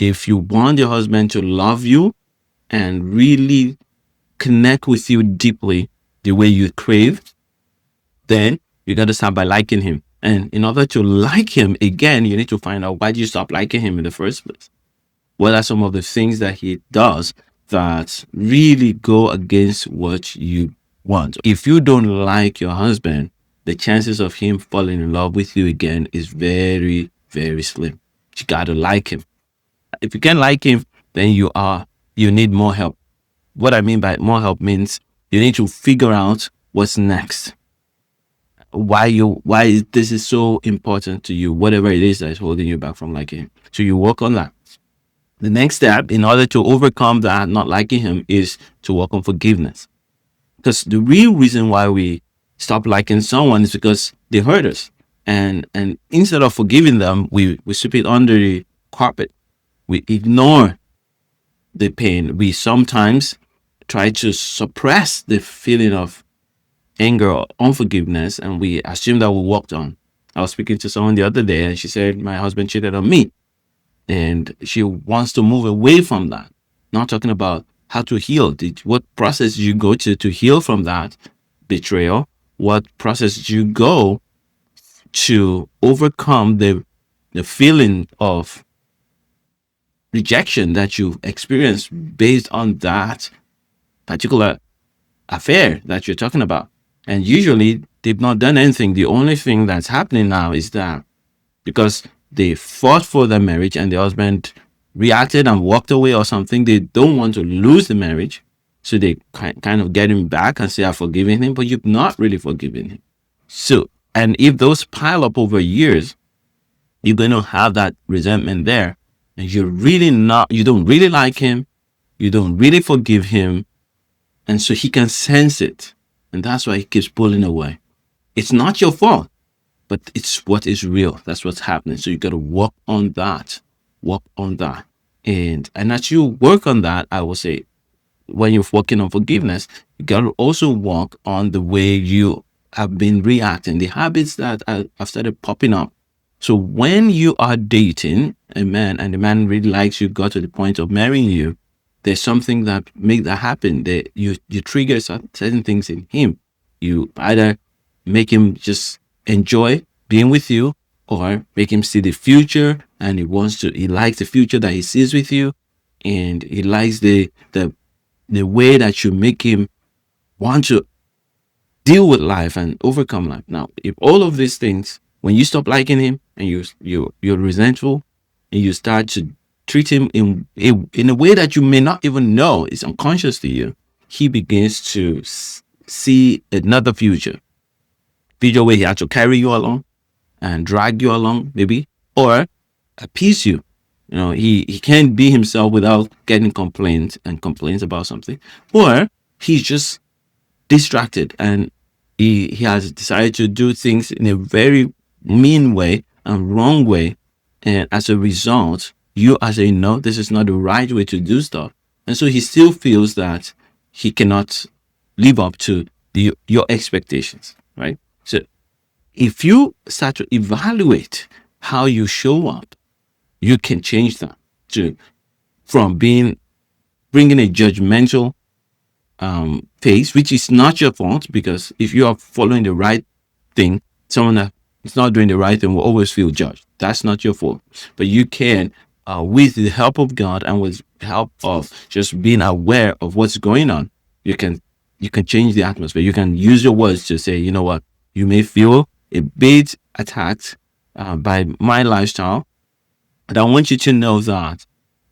If you want your husband to love you and really connect with you deeply the way you crave, then you got to start by liking him. And in order to like him again, you need to find out, why did you stop liking him in the first place? What are some of the things that he does that really go against what you want? If you don't like your husband, the chances of him falling in love with you again is very, very slim. You got to like him. If you can't like him, then you need more help. What I mean by more help means you need to figure out what's next. Why this is so important to you, whatever it is that is holding you back from liking him. So you work on that. The next step in order to overcome that not liking him is to work on forgiveness. Because the real reason why we stop liking someone is because they hurt us. And instead of forgiving them, we sweep it under the carpet. We ignore the pain. We sometimes try to suppress the feeling of anger or unforgiveness, and we assume that we walked on. I was speaking to someone the other day, and she said, my husband cheated on me. And she wants to move away from that. Not talking about how to heal. What process did you go to heal from that betrayal? What process did you go to overcome the feeling of rejection that you experienced based on that particular affair that you're talking about? And usually they've not done anything. The only thing that's happening now is that because they fought for the marriage and the husband reacted and walked away or something, they don't want to lose the marriage. So they kind of get him back and say, I've forgiven him, but you've not really forgiven him. So, and if those pile up over years, you're going to have that resentment there. And you don't really like him. You don't really forgive him. And so he can sense it. And that's why he keeps pulling away. It's not your fault, but it's what is real. That's what's happening. So you got to work on that. Work on that. And as you work on that, I will say, when you're working on forgiveness, you got to also work on the way you have been reacting, the habits that have started popping up. So when you are dating a man and the man really likes you, got to the point of marrying you, there's something that make that happen. That you trigger certain things in him. You either make him just enjoy being with you, or make him see the future, and he likes the future that he sees with you, and he likes the way that you make him want to deal with life and overcome life. Now, if all of these things, when you stop liking him and you're resentful, and you start to treat him in a way that you may not even know is unconscious to you, he begins to see another future where he has to carry you along and drag you along, maybe, or appease you. He can't be himself without getting complaints about something, or he's just distracted and he has decided to do things in a very mean way and wrong way, and as a result, you are saying, no, this is not the right way to do stuff, and so he still feels that he cannot live up to your expectations, right? So if you start to evaluate how you show up, you can change that from bringing a judgmental phase, which is not your fault, because if you are following the right thing, someone that is not doing the right thing will always feel judged. That's not your fault. But you can, with the help of God and with the help of just being aware of what's going on, you can change the atmosphere. You can use your words to say, you know what, you may feel a bit attacked by my lifestyle, but I want you to know that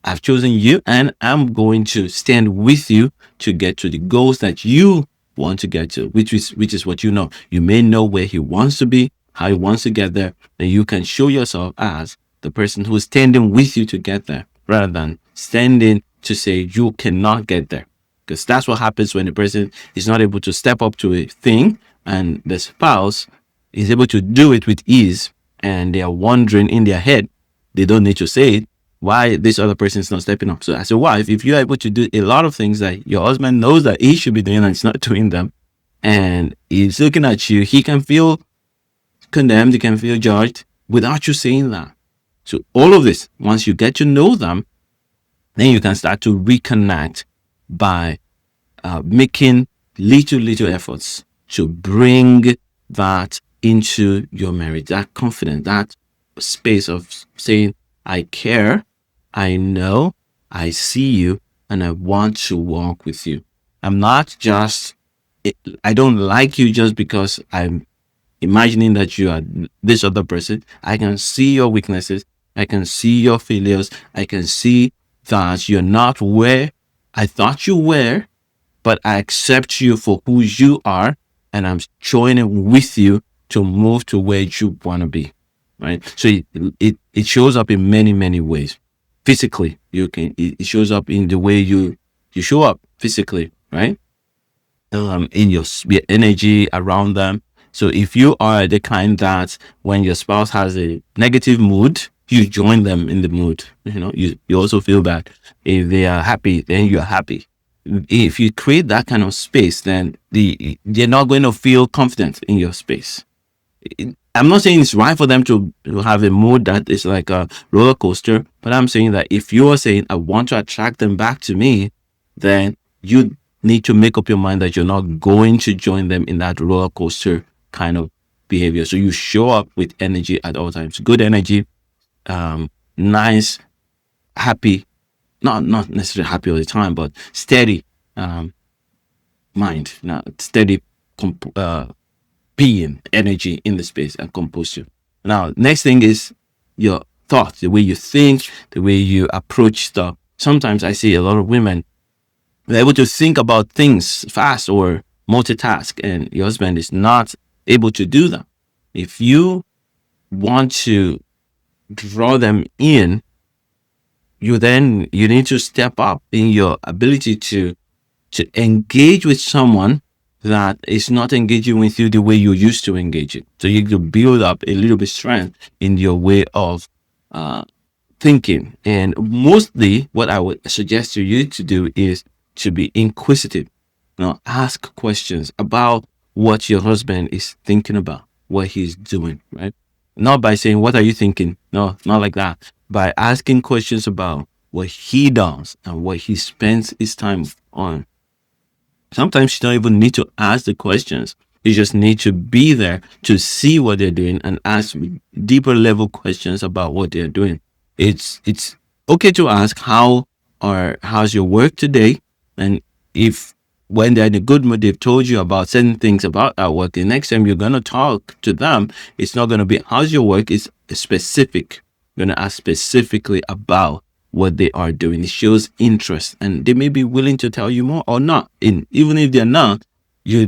I've chosen you and I'm going to stand with you to get to the goals that you want to get to, which is what you know. You may know where he wants to be, how he wants to get there, then you can show yourself as the person who is standing with you to get there, rather than standing to say you cannot get there. Because that's what happens when the person is not able to step up to a thing and the spouse is able to do it with ease, and they are wondering in their head, they don't need to say it, why this other person is not stepping up. So as a wife, if you're able to do a lot of things that your husband knows that he should be doing and he's not doing them, and he's looking at you, he can feel condemned, he can feel judged without you saying that. So all of this, once you get to know them, Then you can start to reconnect by making little efforts to bring that into your marriage, that confidence, that space of saying, I care, I know, I see you, and I want to walk with you. I'm not just, I don't like you just because I'm imagining that you are this other person. I can see your weaknesses. I can see your failures. I can see that you're not where I thought you were, but I accept you for who you are, and I'm joining with you to move to where you want to be. Right. So it shows up in many ways. Physically, it shows up in the way you show up physically, right? In your energy around them. So if you are the kind that when your spouse has a negative mood, you join them in the mood. You also feel bad. If they are happy, then you're happy. If you create that kind of space, then they're not going to feel confident in your space. I'm not saying it's right for them to have a mood that is like a roller coaster, but I'm saying that if you are saying I want to attract them back to me, then you need to make up your mind that you're not going to join them in that roller coaster kind of behavior. So you show up with energy at all times, good energy, nice, happy, not necessarily happy all the time, but steady um, mind, steady being, energy in the space and composure. Now, next thing is your thoughts, the way you think, the way you approach stuff. Sometimes I see a lot of women, they're able to think about things fast or multitask, and your husband is not able to do that. If you want to draw them in, you need to step up in your ability to engage with someone that is not engaging with you the way you used to engage it. So you can build up a little bit strength in your way of uh, thinking. And mostly, what I would suggest to you to do is to be inquisitive. Ask questions about what your husband is thinking about, what he's doing, right? Not by saying, "What are you thinking?" No, not like that. By asking questions about what he does and what he spends his time on. Sometimes you don't even need to ask the questions. You just need to be there to see what they're doing and ask deeper level questions about what they're doing. It's okay to ask how's your work today, and if when they're in a good mood, they've told you about certain things about that work. The next time you're gonna talk to them, it's not gonna be how's your work. It's specific. You're gonna ask specifically about what they are doing. It shows interest, and they may be willing to tell you more or not. And even if they're not, you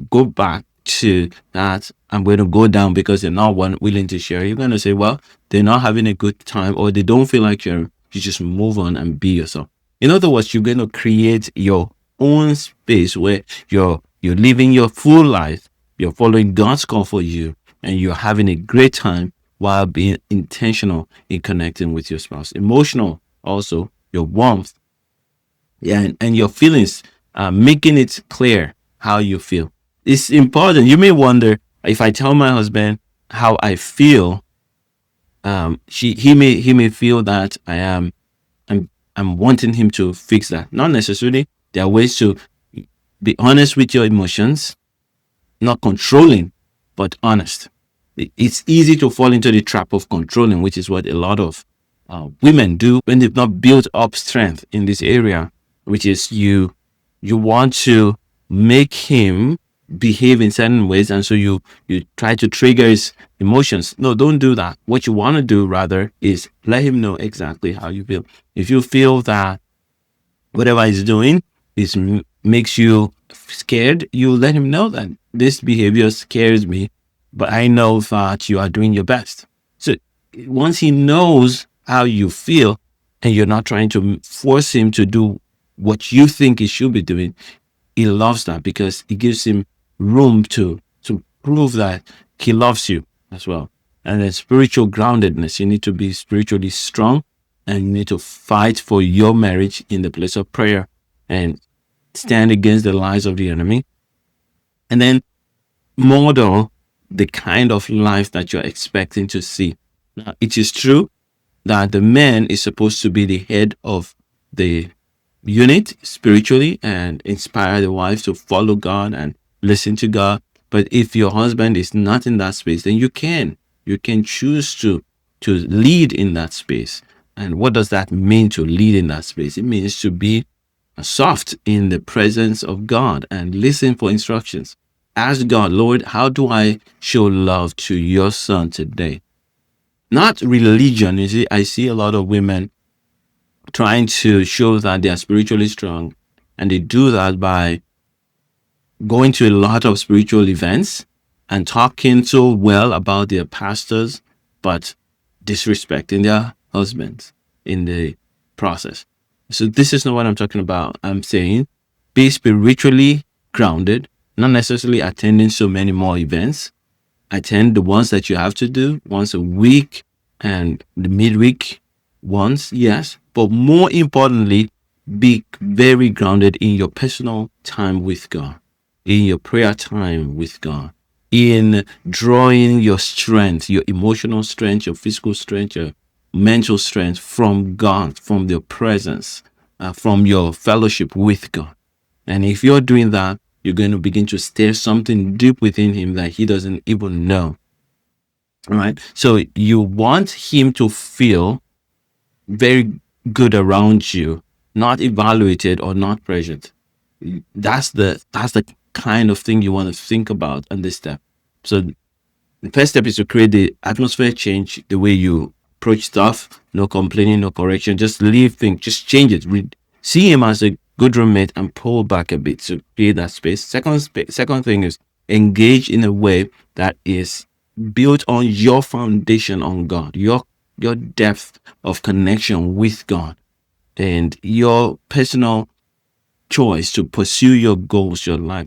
go back to that. I'm going to go down because they're not willing to share. You're going to say, well, they're not having a good time, or they don't feel like sharing. You just move on and be yourself. In other words, you're going to create your own space where you're living your full life. You're following God's call for you, and you're having a great time while being intentional in connecting with your spouse. Emotional, also, your warmth, yeah, and your feelings, making it clear how you feel. It's important. You may wonder, if I tell my husband how I feel, he may feel that I'm wanting him to fix that. Not necessarily. There are ways to be honest with your emotions, not controlling, but honest. It's easy to fall into the trap of controlling, which is what a lot of women do when they've not built up strength in this area, which is you want to make him behave in certain ways, and so you try to trigger his emotions. No, don't do that. What you want to do rather is let him know exactly how you feel. If you feel that whatever he's doing makes you scared, you let him know that this behavior scares me, but I know that you are doing your best. So once he knows how you feel, and you're not trying to force him to do what you think he should be doing, he loves that because it gives him room to prove that he loves you as well. And then spiritual groundedness. You need to be spiritually strong, and you need to fight for your marriage in the place of prayer and stand against the lies of the enemy. And then model the kind of life that you're expecting to see. Now, it is true that the man is supposed to be the head of the unit spiritually and inspire the wife to follow God and listen to God. But if your husband is not in that space, then you can choose to lead in that space. And what does that mean, to lead in that space? It means to be soft in the presence of God and listen for instructions. Ask God, Lord, how do I show love to your son today? Not religion. You see, I see a lot of women trying to show that they are spiritually strong, and they do that by going to a lot of spiritual events and talking so well about their pastors, but disrespecting their husbands in the process. So this is not what I'm talking about. I'm saying be spiritually grounded, not necessarily attending so many more events. Attend the ones that you have to do once a week and the midweek ones, yes. But more importantly, be very grounded in your personal time with God, in your prayer time with God, in drawing your strength, your emotional strength, your physical strength, your mental strength from God, from your presence, from your fellowship with God. And if you're doing that, you're going to begin to stir something deep within him that he doesn't even know. All right. So you want him to feel very good around you, not evaluated or not pressured. That's the kind of thing you want to think about on this step. So the first step is to create the atmosphere change, the way you approach stuff. No complaining, no correction. Just leave things, just change it. See him as a good roommate and pull back a bit to create that space. Second thing is engage in a way that is built on your foundation on God, your depth of connection with God, and your personal choice to pursue your goals, your life.